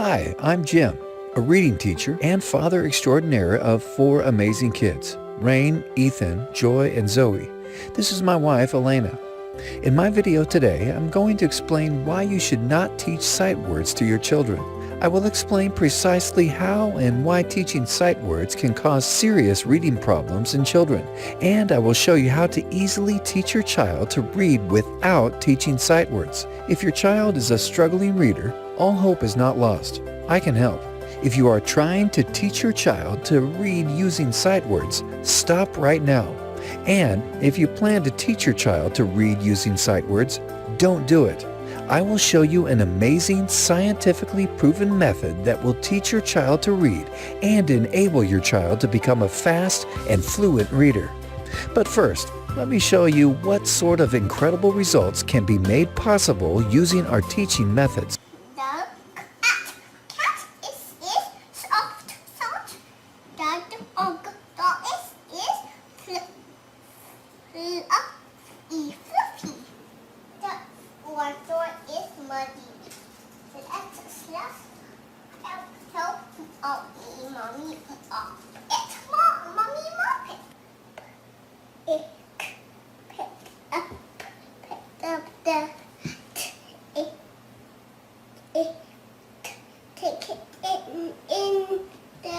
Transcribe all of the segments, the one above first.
Hi, I'm Jim, a reading teacher and father extraordinaire of 4 amazing kids, Rain, Ethan, Joy, and Zoe. This is my wife, Elena. In my video today, I'm going to explain why you should not teach sight words to your children. I will explain precisely how and why teaching sight words can cause serious reading problems in children, and I will show you how to easily teach your child to read without teaching sight words. If your child is a struggling reader, all hope is not lost. I can help. If you are trying to teach your child to read using sight words, stop right now. And if you plan to teach your child to read using sight words, don't do it. I will show you an amazing, scientifically proven method that will teach your child to read and enable your child to become a fast and fluent reader. But first, let me show you what sort of incredible results can be made possible using our teaching methods. Take it in the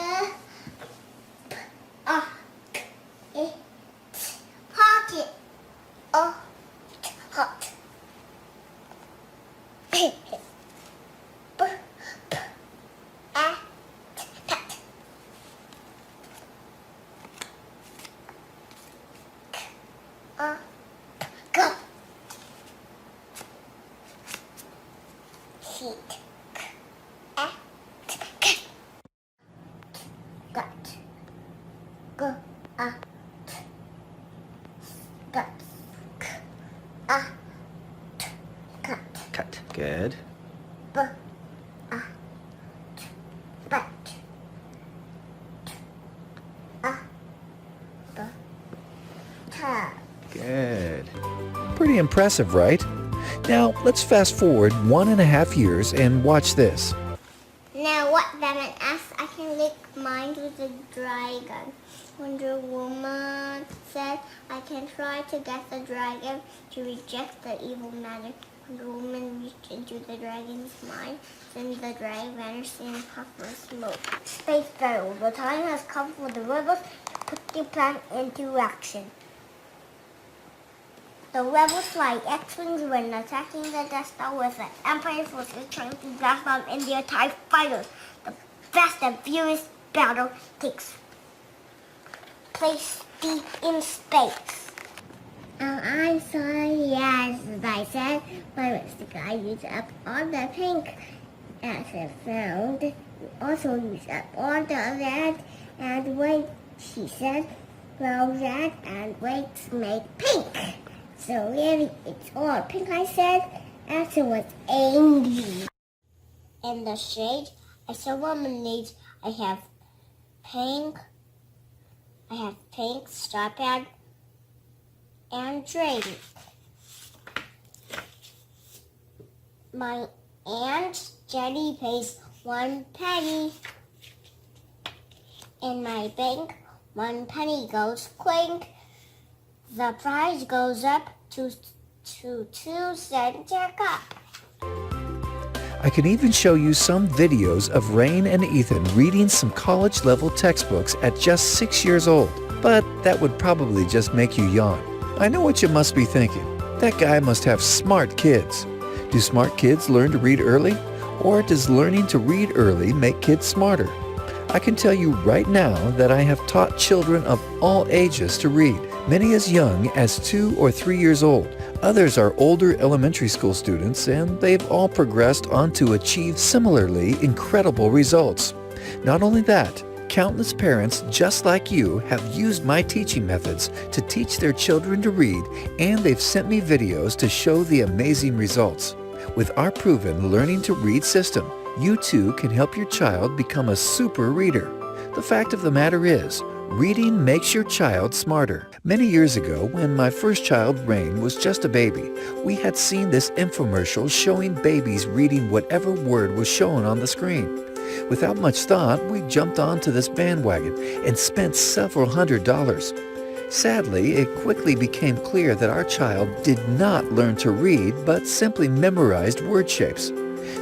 pocket. Oh, hot. Go. Heat. Got. Go. Got. Cut. Cut. Good. But. Good. Pretty impressive, right? Now, let's fast forward 1.5 years and watch this. Now, what Batman asks, I can lick mine with a dragon. Wonder Woman said, I can try to get the dragon to reject the evil magic. Wonder Woman reached into the dragon's mind, then the dragon vanished in a puff of smoke. Space Battle. The time has come for the rebels to put their plan into action. The rebels fly X-Wings when attacking the Death Star with the Empire forces trying to blast them in their TIE fighters. The fast and furious battle takes place deep in space. I'm sorry, yes, I said. My mistake, I used up all the pink as I found. You also used up all the red and white, she said. Well, red and white make pink. So really, it's all pink, I said. After was angry. In the shade, I saw lemonade. I have pink, Star Pad, and dragon. My Aunt Jenny pays 1 penny. In my bank, 1 penny goes clink. The price goes up to 2 cents a cup. I can even show you some videos of Rain and Ethan reading some college-level textbooks at just 6 years old. But that would probably just make you yawn. I know what you must be thinking. That guy must have smart kids. Do smart kids learn to read early? Or does learning to read early make kids smarter? I can tell you right now that I have taught children of all ages to read, many as young as 2 or 3 years old. Others are older elementary school students, and they've all progressed on to achieve similarly incredible results. Not only that, countless parents just like you have used my teaching methods to teach their children to read, and they've sent me videos to show the amazing results. With our proven Learning to Read system, you too can help your child become a super reader. The fact of the matter is, Reading makes your child smarter. Many years ago, when my first child, Rain, was just a baby, we had seen this infomercial showing babies reading whatever word was shown on the screen. Without much thought, we jumped onto this bandwagon and spent several $100s. Sadly, it quickly became clear that our child did not learn to read, but simply memorized word shapes.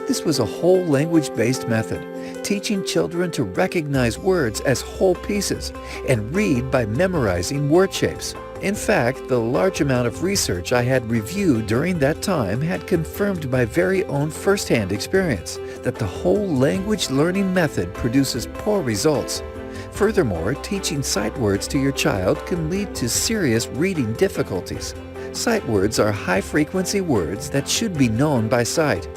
This was a whole language-based method, teaching children to recognize words as whole pieces and read by memorizing word shapes. In fact, the large amount of research I had reviewed during that time had confirmed my very own first-hand experience that the whole language learning method produces poor results. Furthermore, teaching sight words to your child can lead to serious reading difficulties. Sight words are high-frequency words that should be known by sight.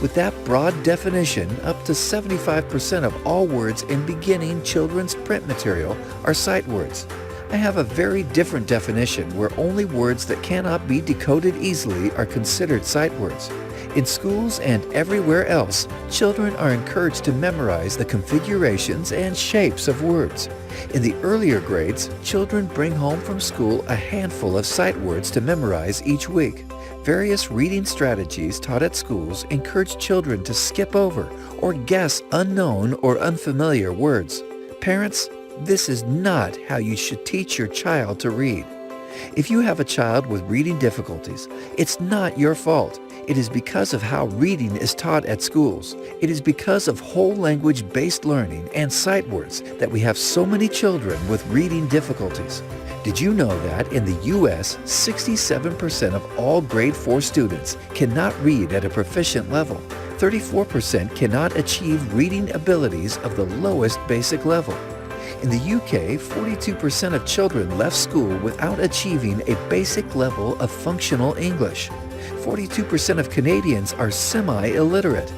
With that broad definition, up to 75% of all words in beginning children's print material are sight words. I have a very different definition where only words that cannot be decoded easily are considered sight words. In schools and everywhere else, children are encouraged to memorize the configurations and shapes of words. In the earlier grades, children bring home from school a handful of sight words to memorize each week. Various reading strategies taught at schools encourage children to skip over or guess unknown or unfamiliar words. Parents, this is not how you should teach your child to read. If you have a child with reading difficulties, it's not your fault. It is because of how reading is taught at schools. It is because of whole language-based learning and sight words that we have so many children with reading difficulties. Did you know that in the U.S., 67% of all grade 4 students cannot read at a proficient level? 34% cannot achieve reading abilities of the lowest basic level. In the UK, 42% of children left school without achieving a basic level of functional English. 42% of Canadians are semi-illiterate.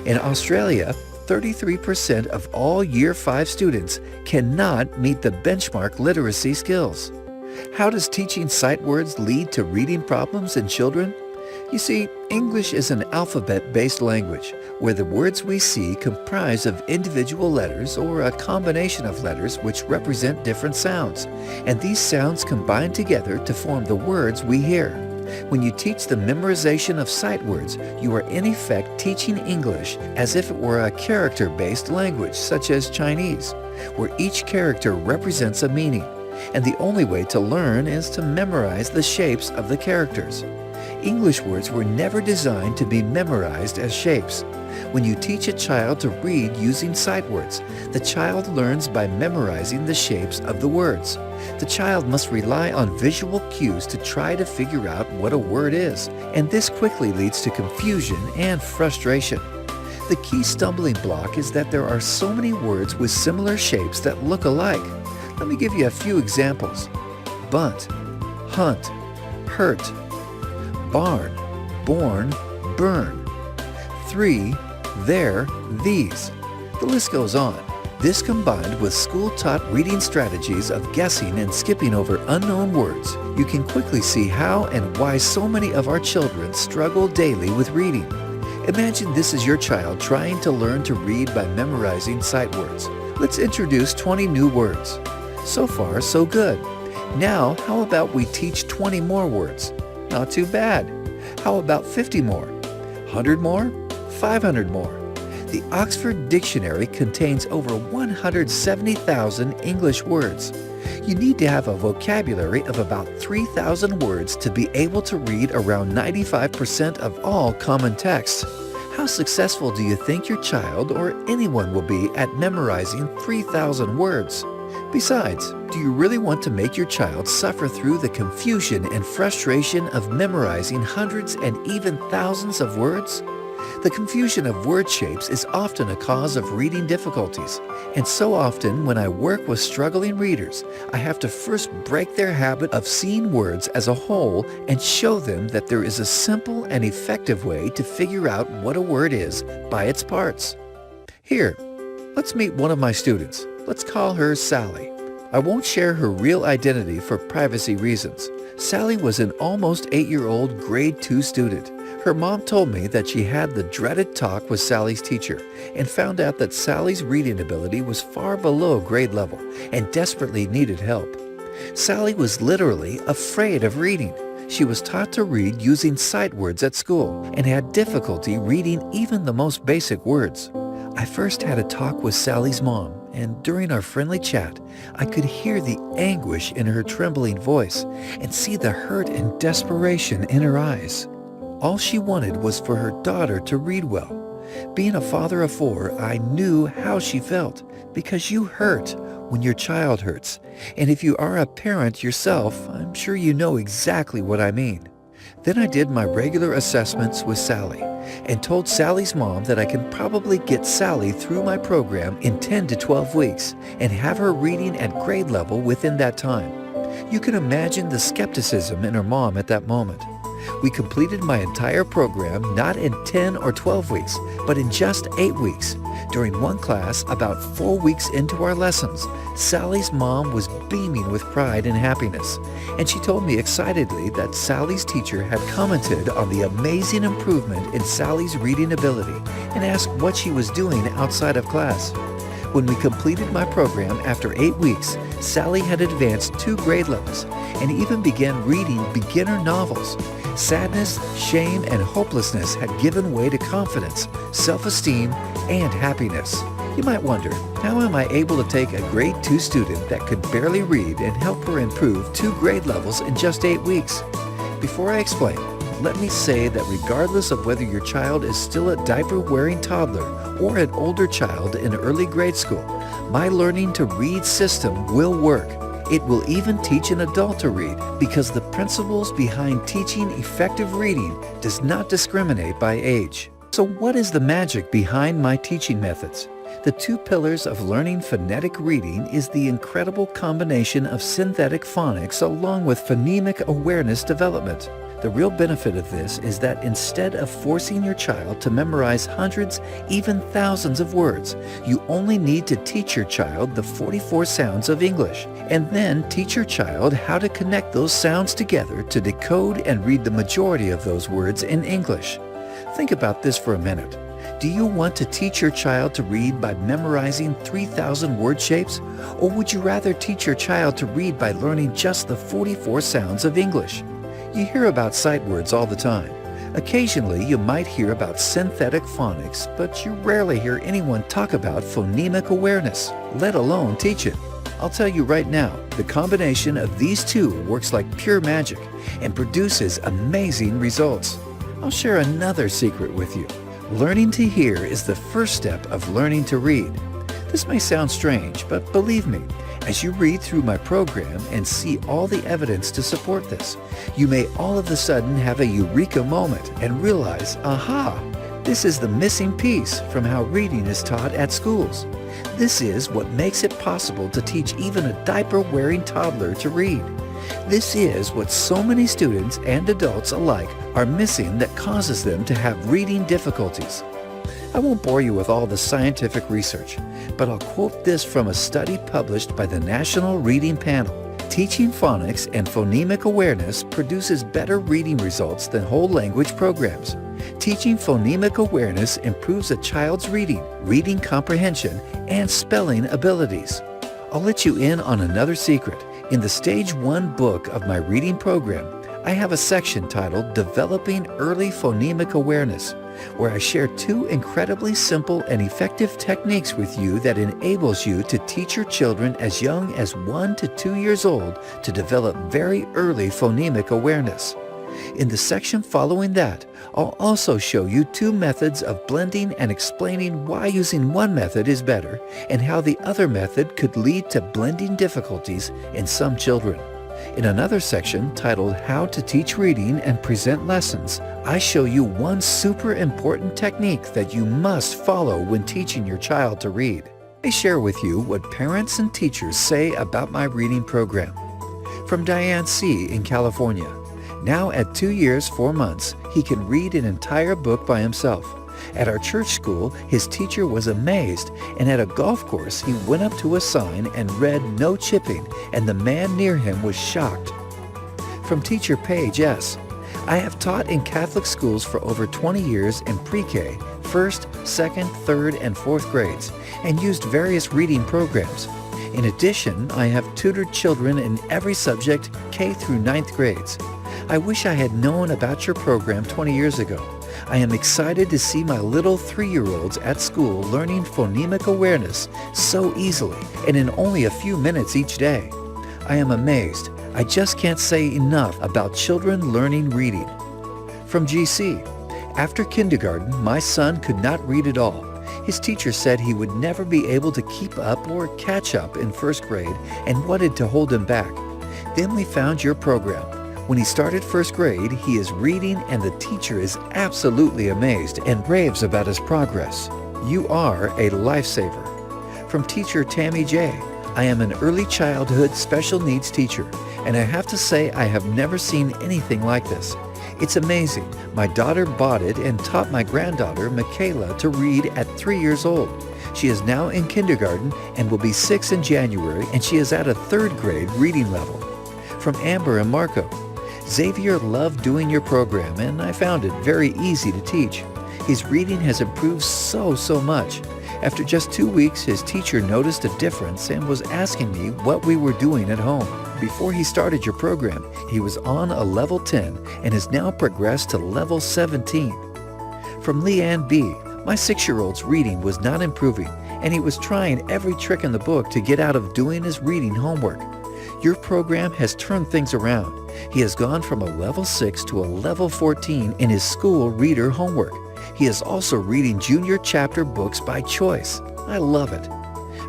In Australia, 33% of all Year 5 students cannot meet the benchmark literacy skills. How does teaching sight words lead to reading problems in children? You see, English is an alphabet-based language where the words we see comprise of individual letters or a combination of letters which represent different sounds, and these sounds combine together to form the words we hear. When you teach the memorization of sight words, you are in effect teaching English as if it were a character-based language such as Chinese, where each character represents a meaning, and the only way to learn is to memorize the shapes of the characters. English words were never designed to be memorized as shapes. When you teach a child to read using sight words, the child learns by memorizing the shapes of the words. The child must rely on visual cues to try to figure out what a word is, and this quickly leads to confusion and frustration. The key stumbling block is that there are so many words with similar shapes that look alike. Let me give you a few examples. Bunt, hunt, hurt, barn, born, burn. 3, there, these. The list goes on. This combined with school-taught reading strategies of guessing and skipping over unknown words, you can quickly see how and why so many of our children struggle daily with reading. Imagine this is your child trying to learn to read by memorizing sight words. Let's introduce 20 new words. So far, so good. Now, how about we teach 20 more words? Not too bad. How about 50 more? 100 more? 500 more? The Oxford Dictionary contains over 170,000 English words. You need to have a vocabulary of about 3,000 words to be able to read around 95% of all common texts. How successful do you think your child or anyone will be at memorizing 3,000 words? Besides, do you really want to make your child suffer through the confusion and frustration of memorizing hundreds and even thousands of words? The confusion of word shapes is often a cause of reading difficulties, and so often when I work with struggling readers, I have to first break their habit of seeing words as a whole and show them that there is a simple and effective way to figure out what a word is by its parts. Here, let's meet one of my students. Let's call her Sally. I won't share her real identity for privacy reasons. Sally was an almost 8-year-old grade 2 student. Her mom told me that she had the dreaded talk with Sally's teacher and found out that Sally's reading ability was far below grade level and desperately needed help. Sally was literally afraid of reading. She was taught to read using sight words at school and had difficulty reading even the most basic words. I first had a talk with Sally's mom, and during our friendly chat, I could hear the anguish in her trembling voice and see the hurt and desperation in her eyes. All she wanted was for her daughter to read well. Being a father of 4, I knew how she felt, because you hurt when your child hurts. And if you are a parent yourself, I'm sure you know exactly what I mean. Then I did my regular assessments with Sally and told Sally's mom that I can probably get Sally through my program in 10 to 12 weeks and have her reading at grade level within that time. You can imagine the skepticism in her mom at that moment. We completed my entire program not in 10 or 12 weeks, but in just 8 weeks. During one class, about 4 weeks into our lessons, Sally's mom was beaming with pride and happiness, and she told me excitedly that Sally's teacher had commented on the amazing improvement in Sally's reading ability and asked what she was doing outside of class. When we completed my program after 8 weeks, Sally had advanced 2 grade levels and even began reading beginner novels. Sadness, shame, and hopelessness had given way to confidence, self-esteem, and happiness. You might wonder, how am I able to take a grade 2 student that could barely read and help her improve 2 grade levels in just 8 weeks? Before I explain, let me say that regardless of whether your child is still a diaper-wearing toddler or an older child in early grade school, my Learning to Read system will work. It will even teach an adult to read because the principles behind teaching effective reading does not discriminate by age. So what is the magic behind my teaching methods? The 2 pillars of learning phonetic reading is the incredible combination of synthetic phonics along with phonemic awareness development. The real benefit of this is that instead of forcing your child to memorize hundreds, even thousands of words, you only need to teach your child the 44 sounds of English, and then teach your child how to connect those sounds together to decode and read the majority of those words in English. Think about this for a minute. Do you want to teach your child to read by memorizing 3,000 word shapes? Or would you rather teach your child to read by learning just the 44 sounds of English? You hear about sight words all the time. Occasionally, you might hear about synthetic phonics, but you rarely hear anyone talk about phonemic awareness, let alone teach it. I'll tell you right now, the combination of these 2 works like pure magic and produces amazing results. I'll share another secret with you. Learning to hear is the first step of learning to read. This may sound strange, but believe me, as you read through my program and see all the evidence to support this, you may all of a sudden have a eureka moment and realize, aha, this is the missing piece from how reading is taught at schools. This is what makes it possible to teach even a diaper-wearing toddler to read. This is what so many students and adults alike are missing that causes them to have reading difficulties. I won't bore you with all the scientific research, but I'll quote this from a study published by the National Reading Panel. Teaching phonics and phonemic awareness produces better reading results than whole language programs. Teaching phonemic awareness improves a child's reading comprehension, and spelling abilities. I'll let you in on another secret. In the Stage 1 book of my reading program, I have a section titled Developing Early Phonemic Awareness, where I share 2 incredibly simple and effective techniques with you that enables you to teach your children as young as 1 to 2 years old to develop very early phonemic awareness. In the section following that, I'll also show you 2 methods of blending and explaining why using one method is better and how the other method could lead to blending difficulties in some children. In another section titled How to Teach Reading and Present Lessons, I show you one super important technique that you must follow when teaching your child to read. I share with you what parents and teachers say about my reading program. From Diane C. in California. Now at 2 years, 4 months, he can read an entire book by himself. At our church school, his teacher was amazed, and at a golf course, he went up to a sign and read "No chipping," and the man near him was shocked. From teacher Paige S. I have taught in Catholic schools for over 20 years in pre-K, 1st, 2nd, 3rd, and 4th grades, and used various reading programs. In addition, I have tutored children in every subject K through 9th grades. I wish I had known about your program 20 years ago. I am excited to see my little 3-year-olds at school learning phonemic awareness so easily and in only a few minutes each day. I am amazed. I just can't say enough about children learning reading. From GC, after kindergarten, my son could not read at all. His teacher said he would never be able to keep up or catch up in 1st grade and wanted to hold him back. Then we found your program. When he started 1st grade, he is reading and the teacher is absolutely amazed and raves about his progress. You are a lifesaver. From teacher Tammy J. I am an early childhood special needs teacher, and I have to say I have never seen anything like this. It's amazing. My daughter bought it and taught my granddaughter, Michaela, to read at 3 years old. She is now in kindergarten and will be 6 in January, and she is at a 3rd grade reading level. From Amber and Marco, Xavier loved doing your program, and I found it very easy to teach. His reading has improved so much. After just 2 weeks, his teacher noticed a difference and was asking me what we were doing at home. Before he started your program, he was on a level 10 and has now progressed to level 17. From Leanne B., my 6-year-old's reading was not improving, and he was trying every trick in the book to get out of doing his reading homework. Your program has turned things around. He has gone from a level 6 to a level 14 in his school reader homework. He is also reading junior chapter books by choice. I love it.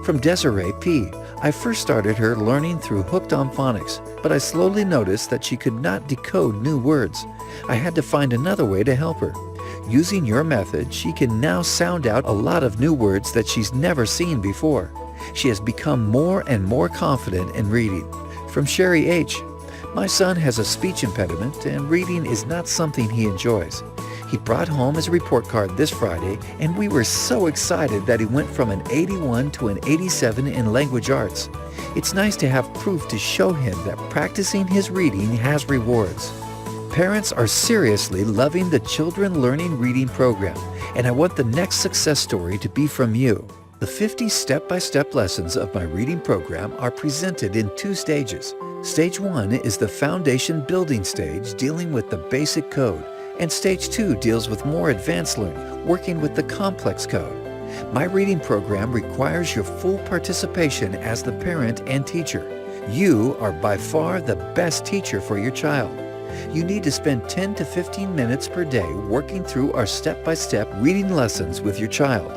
From Desiree P., I first started her learning through Hooked on Phonics, but I slowly noticed that she could not decode new words. I had to find another way to help her. Using your method, she can now sound out a lot of new words that she's never seen before. She has become more and more confident in reading. From Sherry H., my son has a speech impediment and reading is not something he enjoys. He brought home his report card this Friday, and we were so excited that he went from an 81 to an 87 in language arts. It's nice to have proof to show him that practicing his reading has rewards. Parents are seriously loving the Children Learning Reading program, and I want the next success story to be from you. The 50 step-by-step lessons of my reading program are presented in 2 stages. Stage 1 is the foundation building stage dealing with the basic code, and Stage 2 deals with more advanced learning, working with the complex code. My reading program requires your full participation as the parent and teacher. You are by far the best teacher for your child. You need to spend 10 to 15 minutes per day working through our step-by-step reading lessons with your child.